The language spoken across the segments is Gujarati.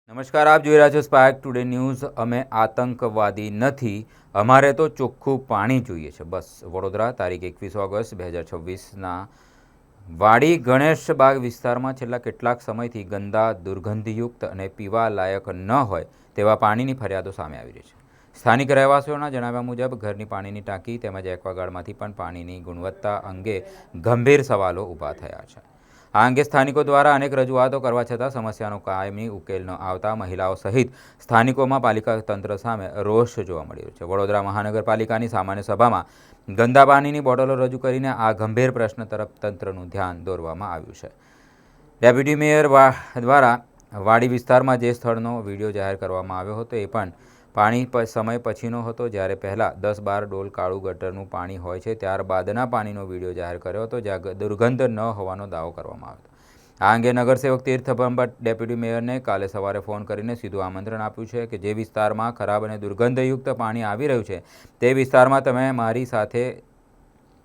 નમસ્કાર, આપ જોઈ રહ્યા છો સ્પાર્ક ટુડે ન્યૂઝ। અમે આતંકવાદી નથી, અમારે તો ચોખ્ખું પાણી જોઈએ છે, બસ। વડોદરા તારીખ 21 ઓગસ્ટ 2026ના વાડી ગણેશબાગ વિસ્તારમાં છેલ્લા કેટલાક સમયથી ગંદા, દુર્ગંધયુક્ત અને પીવા લાયક ન હોય તેવા પાણીની ફરિયાદો સામે આવી રહી છે। સ્થાનિક રહેવાસીઓના જણાવ્યા મુજબ ઘરની પાણીની ટાંકી તેમજ એક્વાગાર્ડમાંથી પણ પાણીની ગુણવત્તા અંગે ગંભીર સવાલો ઊભા થયા છે। આ અંગે સ્થાનિકો દ્વારા અનેક રજૂઆતો કરવા છતાં સમસ્યાનો કાયમી ઉકેલ ન આવતા મહિલાઓ સહિત સ્થાનિકોમાં પાલિકા તંત્ર સામે રોષ જોવા મળ્યો છે। વડોદરા મહાનગરપાલિકાની સામાન્ય સભામાં ગંદા પાણીની બોટલો રજૂ કરીને આ ગંભીર પ્રશ્ન તરફ તંત્રનું ધ્યાન દોરવામાં આવ્યું છે। ડેપ્યુટી મેયર દ્વારા વાડી વિસ્તારમાં જે સ્થળનો વિડીયો જાહેર કરવામાં આવ્યો હતો એ પણ પાણી સમય પછીનો હતો, જ્યારે પહેલાં 10-12 ડોલ કાળું ગટરનું પાણી હોય છે, ત્યારબાદના પાણીનો વિડીયો જાહેર કર્યો હતો, જ્યાં દુર્ગંધ ન હોવાનો દાવો કરવામાં આવ્યો હતો। આ અંગે નગરસેવક તીર્થ ભટ્ટ ડેપ્યુટી મેયરને કાલે સવારે ફોન કરીને સીધું આમંત્રણ આપ્યું છે કે જે વિસ્તારમાં ખરાબ અને દુર્ગંધયુક્ત પાણી આવી રહ્યું છે તે વિસ્તારમાં તમે મારી સાથે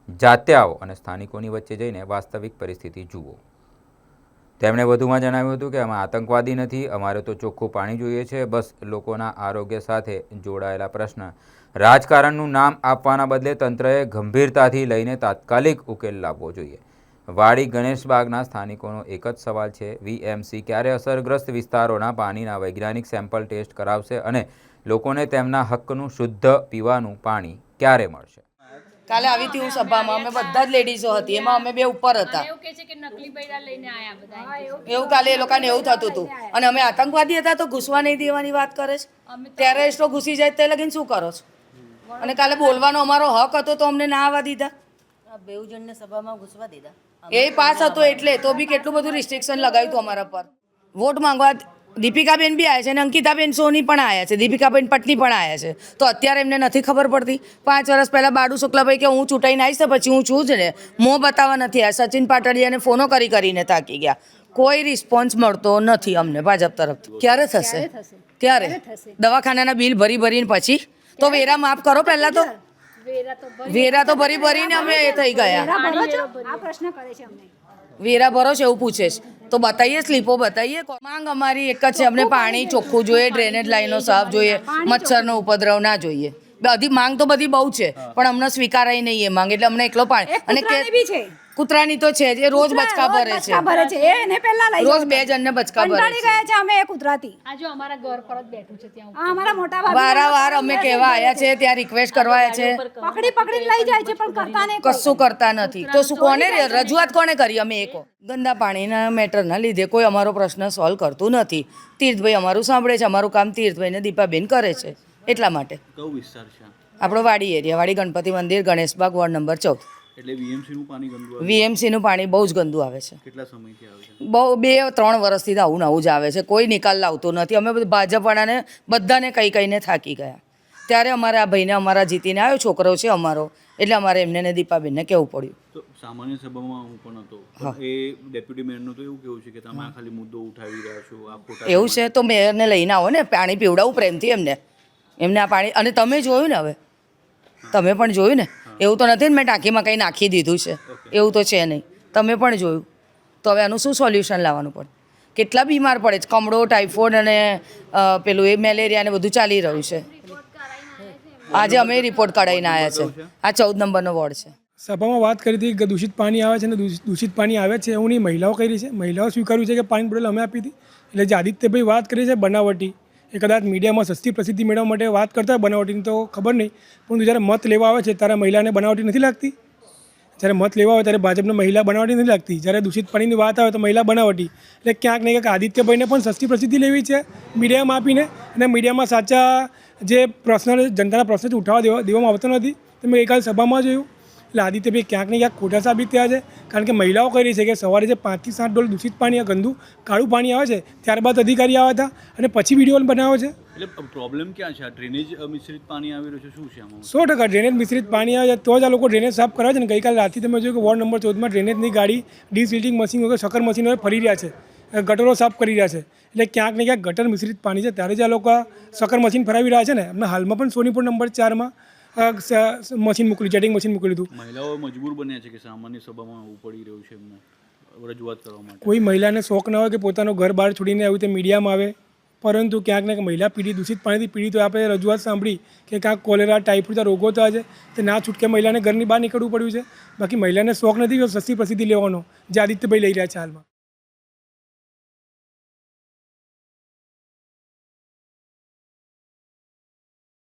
જાતે આવો અને સ્થાનિકોની વચ્ચે જઈને વાસ્તવિક પરિસ્થિતિ જુઓ। તેમણે વધુમાં જણાવ્યું હતું કે અમે આતંકવાદી નથી, અમારે તો ચોખ્ખું પાણી જોઈએ છે, બસ। લોકોના આરોગ્ય સાથે જોડાયેલા પ્રશ્ન રાજકારણનું નામ આપવાના બદલે તંત્રએ ગંભીરતાથી લઈને તાત્કાલિક ઉકેલ લાવવો જોઈએ। વાડી ગણેશબાગના સ્થાનિકોનો એક જ સવાલ છે, વીએમસી ક્યારે અસરગ્રસ્ત વિસ્તારોના પાણીના વૈજ્ઞાનિક સેમ્પલ ટેસ્ટ કરાવશે અને લોકોને તેમના હક્કનું શુદ્ધ પીવાનું પાણી ક્યારે મળશે? કાલે આવી હતી હું સભામાં, અમે બધા જ લેડીઝો હતી, એમાં અમે બે ઉપર હતા। એવું કાલે એ લોકોને એવું થતું હતું અને અમે આતંકવાદી હતા તો ઘૂસવા નહીં દેવાની વાત કરે છે। ટેરરિસ્ટો ઘૂસી જાય તે લગીને શું કરો છો? અને કાલે બોલવાનો અમારો હક હતો તો અમને ના આવવા દીધા, બેઉ જણને સભામાં ઘૂસવા દીધા। એ પાસ હતો એટલે તો બી કેટલું બધું રિસ્ટ્રિક્શન લગાવ્યું હતું અમારા પર। વોટ માંગવા દીપિકાબેન બી આવ્યા છે અને અંકિતાબેન સોની પણ આવ્યા છે, દીપિકાબેન પટની પણ આવ્યા છે, તો અત્યારે એમને નથી ખબર પડતી? 5 વર્ષ પહેલાં બાડુ શુક્લાભાઈ કે હું ચૂંટાઈને આવીશ તો પછી હું છું જ ને, મોં બતાવવા નથી આવ્યા। સચિન પાટડિયાને ફોનો કરીને થાકી ગયા, કોઈ રિસ્પોન્સ મળતો નથી અમને ભાજપ તરફથી। ક્યારે થશે? ક્યારે? દવાખાનાના બિલ ભરીને પછી તો વેરા માફ કરો પહેલાં તો। વેરા તો ભરીને અમે એ થઈ ગયા। વેરા ભરો છે એવું પૂછે છે તો બતાવીએ, સ્લીપો બતાવીએ। માંગ અમારી એક જ છે, અમને પાણી ચોખ્ખું જોઈએ, ડ્રેનેજ લાઈનો સાફ જોઈએ, મચ્છરનો ઉપદ્રવ ના જોઈએ। બધી માંગ તો બધી બહુ છે પણ અમને સ્વીકારાય નહીં એ માંગ, એટલે અમને એકલો પાણી અને કૂતરાની તો છે જે રોજ બચકા ભરે છે, એને પહેલા લઈ રોજ 2 જણને બચકા ભરે છે। ગયા છે અમે કૂતરાથી આજે અમારા ઘર પર જ બેઠું છે ત્યાં આ અમારા મોટા ભાઈ વારંવાર અમે કહેવા આવ્યા છે, ત્યાં રિક્વેસ્ટ કરવા આવ્યા છે, પકડી લઈ જાય છે પણ કરતા નહીં, કશું કરતા નથી। તો શું કોને રજૂઆત કોને કરી? અમે એક ગંદા પાણીના મેટરના લીધે કોઈ અમારો પ્રશ્ન સોલ્વ કરતું નથી। તીર્થભાઈ અમારું સાંભળે છે, અમારું કામ તીર્થભાઈ ને દીપાબેન કરે છે, એટલા માટે। કયો વિસ્તાર છે આપણો વાડી એરિયા, વાડી ગણપતિ મંદિર, ગણેશબાગ, વોર્ડ નંબર 14। એટલે વીએમસી નું પાણી ગંદુ આવે? વીએમસી નું પાણી બહુ જ ગંદુ આવે છે। કેટલા સમયથી આવે છે? બહુ 2-3 વર્ષથી આવું નવું જ આવે છે, કોઈ નિકાલ લાવતું નથી। અમે ભાજપવાળાને બધાને કહીને થાકી ગયા, ત્યારે અમારા ભાઈને અમારા જીતીને આવ્યો છોકરો છે અમારો, એટલે અમારે એમને ને દીપાબેનને કહેવું પડ્યું। તો સામાન્ય સભામાં હું પણ હતો, એ ડેપ્યુટી મેયરનું તો એવું કેવું છે કે તમે આ ખાલી મુદ્દો ઉઠાવી રહ્યા છો, આ ખોટા એવું છે તો મેયરને લઈને આવો ને, પાણી પીવડાવું પ્રેમથી એમને આ પાણી। અને તમે જોયું ને, હવે તમે પણ જોયું ને, એવું તો નથી ને મેં ટાંકીમાં કંઈ નાખી દીધું છે, એવું તો છે નહીં, તમે પણ જોયું। તો હવે આનું શું સોલ્યુશન લાવવાનું પડે? કેટલા બીમાર પડે છે, કમળો, ટાઇફોઇડ અને પેલું એ મેલેરિયા ને બધું ચાલી રહ્યું છે। આજે અમે રિપોર્ટ કઢાવીને આવ્યા છે, આ 14 નંબરનો વોર્ડ છે। સભામાં વાત કરી હતી કે દૂષિત પાણી આવે છે અને દૂષિત પાણી આવે છે એવું નહીં, મહિલાઓ કરી છે, મહિલાઓ સ્વીકાર્યું છે કે પાણી બોટલ અમે આપી હતી। એટલે જે આદિત્યભાઈ વાત કરી છે બનાવટી, એ કદાચ મીડિયામાં સસ્તી પ્રસિદ્ધિ મેળવવા માટે વાત કરતા બનાવટીની તો ખબર નહીં, પરંતુ જ્યારે મત લેવા આવે છે ત્યારે મહિલાને બનાવટી નથી લાગતી? જ્યારે મત લેવા આવે ત્યારે ભાજપને મહિલા બનાવટી નથી લાગતી, જ્યારે દૂષિત પાણીની વાત આવે તો મહિલા બનાવટી। એટલે ક્યાંક ને ક્યાંક આદિત્યભાઈને પણ સસ્તી પ્રસિદ્ધિ લેવી છે મીડિયામાં આપીને, અને મીડિયામાં સાચા જે પ્રશ્ન જનતાના પ્રશ્ન ઉઠાવવા દેવામાં આવતો નથી। તમે ગઈકાલે સભામાં જોયું, એટલે આદિત્યભાઈ ક્યાંક ને ક્યાંક ખોટા સાબિત થયા છે, કારણ કે મહિલાઓ કહી રહી છે કે સવારે જે 5 થી 7 ડોલ દૂષિત પાણી, ગંદુ કાળું પાણી આવે છે, ત્યારબાદ અધિકારી આવ્યા હતા અને પછી વિડીયો બનાવ્યો છે। એટલે પ્રોબ્લેમ ક્યાં છે? આ ડ્રેનેજ મિશ્રિત પાણી આવી રહ્યું છે, શું છે આમાં? 100% ડ્રેનેજ મિશ્રિત પાણી આવે છે તો જ આ લોકો ડ્રેનેજ સાફ કરે છે ને। ગઈકાલે રાતથી તમે જોયું કે વોર્ડ નંબર 14માં ડ્રેનેજની ગાડી ડિસિલ્ટિંગ મશીન વગર શક્કર મશીન વગર ફરી રહ્યા છે, ગટરો સાફ કરી રહ્યા છે। એટલે ક્યાંક ને ક્યાંક ગટર મિશ્રિત પાણી છે, ત્યારે જ આ લોકો શક્કર મશીન ફરાવી રહ્યા છે ને। એમને હાલમાં પણ સોનીપુર નંબર 4માં મશીન મોકલ્યું, જેટિંગ મશીન મોકલ્યું હતું। મહિલાઓ મજબૂર બન્યા છે કે સામાન્ય સભામાં આવવું પડી રહ્યું છે એમને રજૂઆત કરવા માટે? કોઈ મહિલાને શોખ ન હોય કે પોતાનું ઘર બહાર છોડીને આવી રીતે મીડિયામાં આવે, પરંતુ ક્યાંક ને ક્યાંક મહિલા પીડિત દૂષિત પાણીથી પીડિત હોય. આપણે રજૂઆત સાંભળી કે ક્યાંક કોલેરા ટાઇફોઇડ રોગો થયા છે તે ના છૂટકે મહિલાને ઘરની બહાર નીકળવું પડ્યું છે. બાકી મહિલાને શોખ નથી સસ્તી પ્રસિદ્ધિ લેવાનો જે આદિત્યભાઈ લઈ રહ્યા છે હાલમાં.